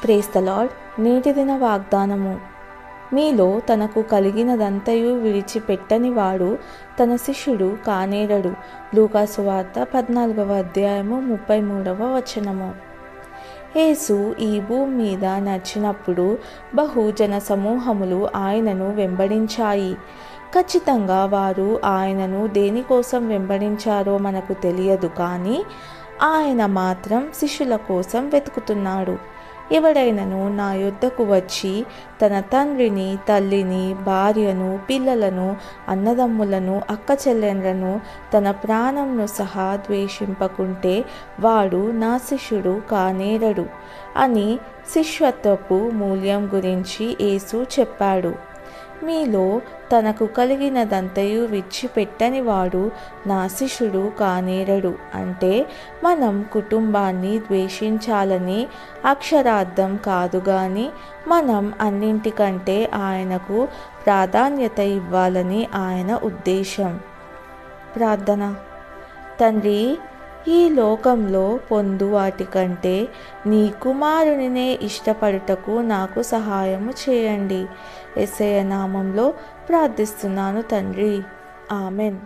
Praise the lord. నేటి దిన వాగ్దానము. మీలో తనకు కలిగినదంతయు విడిచిపెట్టని వాడు తన శిష్యుడు కానేరడు. లూకా సువార్త 14వ అధ్యాయము 33వ వచనము. యేసు ఈ భూమి మీద నడిచినప్పుడు బహుజన సమూహములు ఆయనను వెంబడించాయి. ఖచ్చితంగా వారు ఆయనను దేనికోసం వెంబడించారో మనకు తెలియదు, కానీ ఆయన మాత్రం శిష్యుల కోసం వెతుకుతున్నాడు. ఎవడైనను నా యొద్దకు వచ్చి తన తండ్రిని, తల్లిని, భార్యను, పిల్లలను, అన్నదమ్ములను, అక్కచెల్లెండ్లను, తన ప్రాణంను సహా ద్వేషింపకుంటే వాడు నా శిష్యుడు కానేరడు అని శిష్యత్వపు మూల్యం గురించి యేసు చెప్పాడు. మీలో తనకు కలిగినదంతయు విడిచిపెట్టని వాడు నా శిష్యుడు కానేరడు అంటే మనం కుటుంబాన్ని ద్వేషించాలని అక్షరార్థం కాదు, కానీ మనం అన్నింటికంటే ఆయనకు ప్రాధాన్యత ఇవ్వాలని ఆయన ఉద్దేశం. ప్రార్థన. తండ్రి, ఈ లోకంలో పొందు వాటికంటే నీ కుమారునినే ఇష్టపడుటకు నాకు సహాయము చేయండి. యేసయ్య నామంలో ప్రార్థిస్తున్నాను తండ్రి. ఆమెన్.